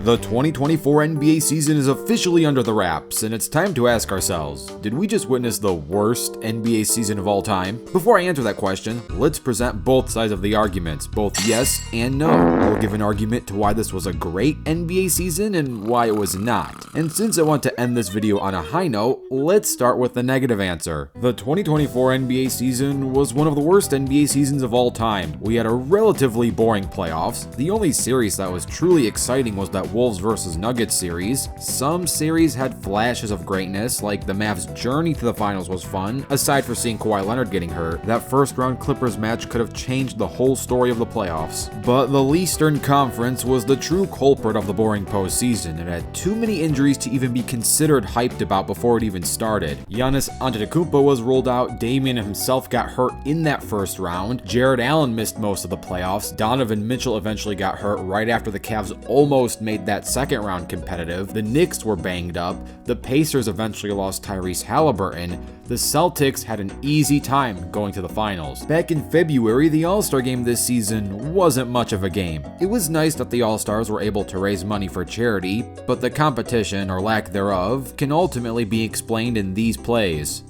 The 2024 NBA season is officially under the wraps, and it's time to ask ourselves, did we just witness the worst NBA season of all time? Before I answer that question, let's present both sides of the arguments, both yes and no. We'll give an argument to why this was a great NBA season and why it was not. And since I want to end this video on a high note, let's start with the negative answer. The 2024 NBA season was one of the worst NBA seasons of all time. We had a relatively boring playoffs. The only series that was truly exciting was that Wolves vs Nuggets series. Some series had flashes of greatness, like the Mavs' journey to the finals was fun, aside for seeing Kawhi Leonard getting hurt. That first round Clippers match could have changed the whole story of the playoffs. But the Eastern Conference was the true culprit of the boring postseason. It had too many injuries to even be considered hyped about before it even started. Giannis Antetokounmpo was ruled out, Damian himself got hurt in that first round, Jared Allen missed most of the playoffs, Donovan Mitchell eventually got hurt right after the Cavs almost made that second round competitive, the Knicks were banged up, the Pacers eventually lost Tyrese Halliburton, the Celtics had an easy time going to the finals. Back in February, the All-Star game this season wasn't much of a game. It was nice that the All-Stars were able to raise money for charity, but the competition, or lack thereof, can ultimately be explained in these plays.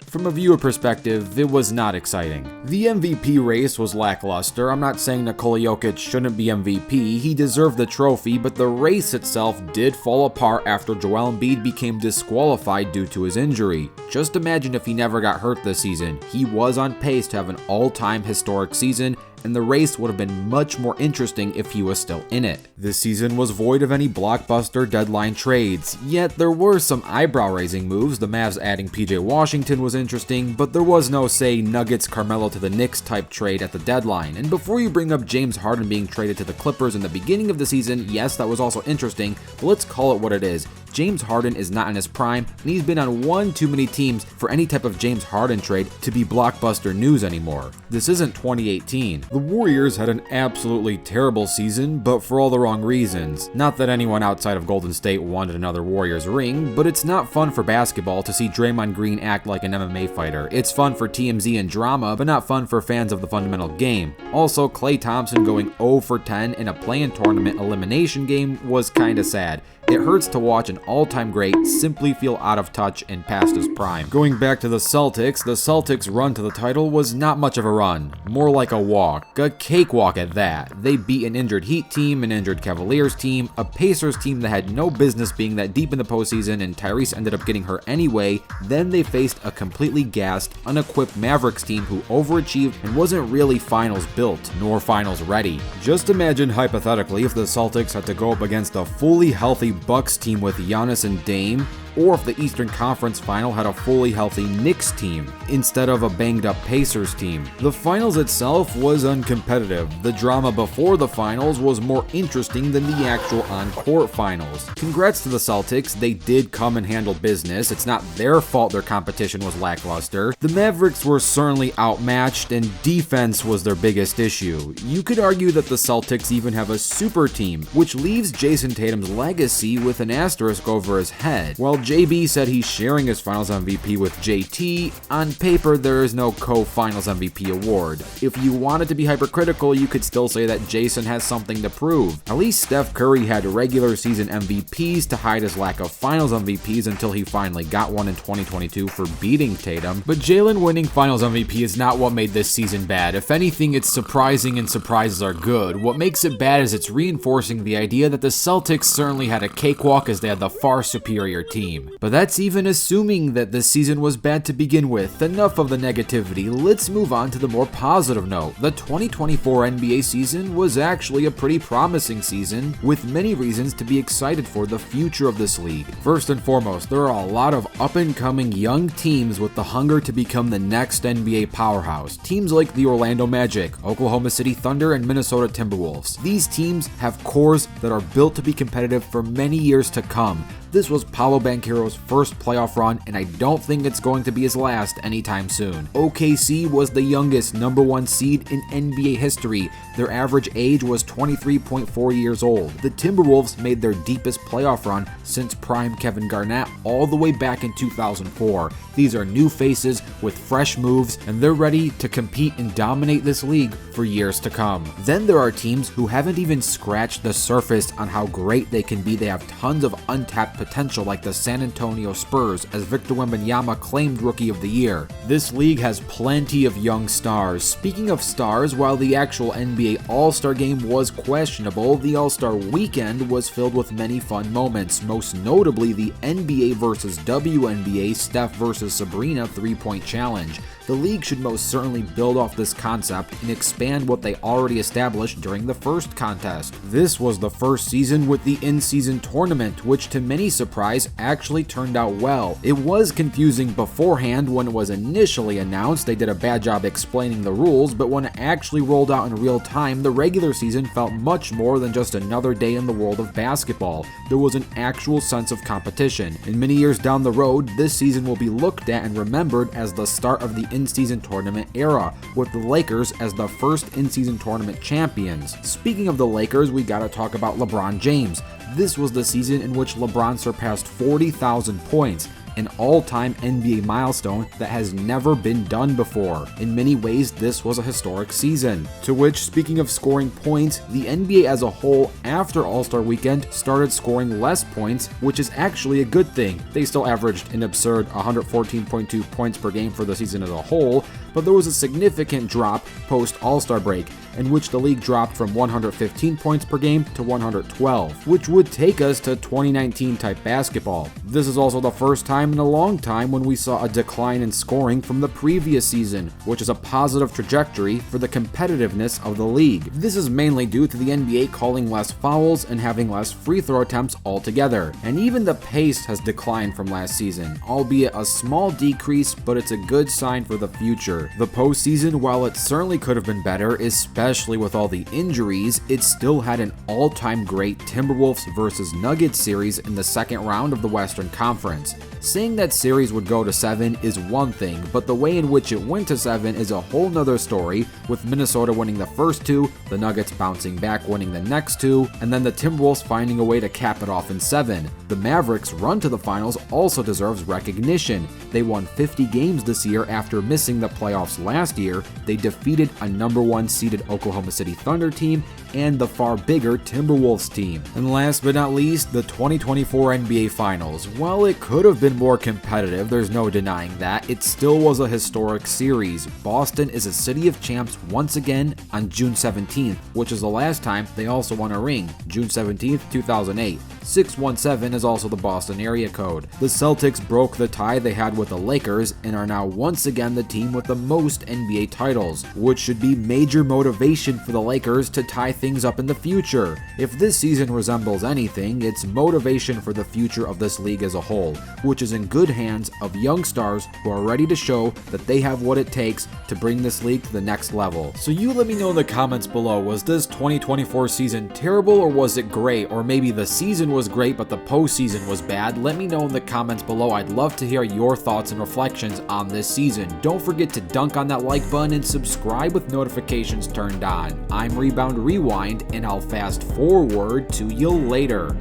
From a viewer perspective, it was not exciting. The MVP race was lackluster. I'm not saying Nikola Jokic shouldn't be MVP, he deserved the trophy, but the race itself did fall apart after Joel Embiid became disqualified due to his injury. Just imagine if he never got hurt this season. He was on pace to have an all-time historic season, and the race would have been much more interesting if he was still in it. This season was void of any blockbuster deadline trades, yet there were some eyebrow-raising moves. The Mavs adding PJ Washington was interesting, but there was no, say, Nuggets Carmelo to the Knicks type trade at the deadline. And before you bring up James Harden being traded to the Clippers in the beginning of the season, yes, that was also interesting, but let's call it what it is. James Harden is not in his prime, and he's been on one too many teams for any type of James Harden trade to be blockbuster news anymore. This isn't 2018. The Warriors had an absolutely terrible season, but for all the wrong reasons. Not that anyone outside of Golden State wanted another Warriors ring, but it's not fun for basketball to see Draymond Green act like an MMA fighter. It's fun for TMZ and drama, but not fun for fans of the fundamental game. Also, Klay Thompson going 0 for 10 in a play-in tournament elimination game was kinda sad. It hurts to watch an all-time great simply feel out of touch and past his prime. Going back to the Celtics' run to the title was not much of a run, more like a walk, a cakewalk at that. They beat an injured Heat team, an injured Cavaliers team, a Pacers team that had no business being that deep in the postseason, and Tyrese ended up getting hurt anyway. Then they faced a completely gassed, unequipped Mavericks team who overachieved and wasn't really finals built, nor finals ready. Just imagine hypothetically if the Celtics had to go up against a fully healthy Bucks team with Giannis and Dame, or if the Eastern Conference final had a fully healthy Knicks team instead of a banged up Pacers team. The finals itself was uncompetitive. The drama before the finals was more interesting than the actual on-court finals. Congrats to the Celtics, they did come and handle business. It's not their fault their competition was lackluster. The Mavericks were certainly outmatched, and defense was their biggest issue. You could argue that the Celtics even have a super team, which leaves Jason Tatum's legacy with an asterisk over his head. While JB said he's sharing his finals MVP with JT, on paper there is no co-finals MVP award. If you wanted to be hypercritical, you could still say that Jason has something to prove. At least Steph Curry had regular season MVPs to hide his lack of finals MVPs until he finally got one in 2022 for beating Tatum. But Jalen winning finals MVP is not what made this season bad. If anything, it's surprising, and surprises are good. What makes it bad is it's reinforcing the idea that the Celtics certainly had a cakewalk as they had the far superior team. But that's even assuming that this season was bad to begin with. Enough of the negativity, let's move on to the more positive note. The 2024 NBA season was actually a pretty promising season, with many reasons to be excited for the future of this league. First and foremost, there are a lot of up-and-coming young teams with the hunger to become the next NBA powerhouse. Teams like the Orlando Magic, Oklahoma City Thunder, and Minnesota Timberwolves. These teams have cores that are built to be competitive for many years to come. This was Paolo Banchero's first playoff run, and I don't think it's going to be his last anytime soon. OKC was the youngest #1 seed in NBA history. Their average age was 23.4 years old. The Timberwolves made their deepest playoff run since prime Kevin Garnett all the way back in 2004. These are new faces with fresh moves, and they're ready to compete and dominate this league for years to come. Then there are teams who haven't even scratched the surface on how great they can be. They have tons of untapped potential, like the San Antonio Spurs, as Victor Wembanyama claimed Rookie of the Year. This league has plenty of young stars. Speaking of stars, while the actual NBA All-Star Game was questionable, the All-Star Weekend was filled with many fun moments, most notably the NBA versus WNBA Steph versus Sabrina 3-point challenge. The league should most certainly build off this concept and expand what they already established during the first contest. This was the first season with the in-season tournament, which to many surprise actually turned out well. It was confusing beforehand when it was initially announced. They did a bad job explaining the rules, but when it actually rolled out in real time, the regular season felt much more than just another day in the world of basketball. There was an actual sense of competition. And many years down the road, this season will be looked at and remembered as the start of the in-season tournament era, with the Lakers as the first in-season tournament champions. Speaking of the Lakers, we gotta talk about LeBron James. This was the season in which LeBron surpassed 40,000 points, an all-time NBA milestone that has never been done before. In many ways, this was a historic season. To which, speaking of scoring points, the NBA as a whole after All-Star Weekend started scoring less points, which is actually a good thing. They still averaged an absurd 114.2 points per game for the season as a whole, but there was a significant drop post All-Star break, in which the league dropped from 115 points per game to 112, which would take us to 2019 type basketball. This is also the first time in a long time when we saw a decline in scoring from the previous season, which is a positive trajectory for the competitiveness of the league. This is mainly due to the NBA calling less fouls and having less free throw attempts altogether, and even the pace has declined from last season, albeit a small decrease, but it's a good sign for the future. The postseason, while it certainly could have been better, especially with all the injuries, it still had an all-time great Timberwolves versus Nuggets series in the second round of the Western Conference. Saying that series would go to 7 is one thing, but the way in which it went to 7 is a whole nother story, with Minnesota winning the first 2, the Nuggets bouncing back winning the next 2, and then the Timberwolves finding a way to cap it off in 7. The Mavericks' run to the finals also deserves recognition. They won 50 games this year after missing the playoffs last year. They defeated a #1 seeded Oklahoma City Thunder team and the far bigger Timberwolves team. And last but not least, the 2024 NBA Finals. While it could have been more competitive, there's no denying that, it still was a historic series. Boston is a city of champs once again on June 17th, which is the last time they also won a ring, June 17th, 2008. 617 is also the Boston area code. The Celtics broke the tie they had with the Lakers and are now once again the team with the most NBA titles, which should be major motivation for the Lakers to tie things up in the future. If this season resembles anything, it's motivation for the future of this league as a whole, which is in good hands of young stars who are ready to show that they have what it takes to bring this league to the next level. So you let me know in the comments below, was this 2024 season terrible or was it great? Or maybe the season was great but the postseason was bad? Let me know in the comments below. I'd love to hear your thoughts and reflections on this season. Don't forget to dunk on that like button and subscribe with notifications turned on. I'm Rebound Rewind, and I'll fast forward to you later.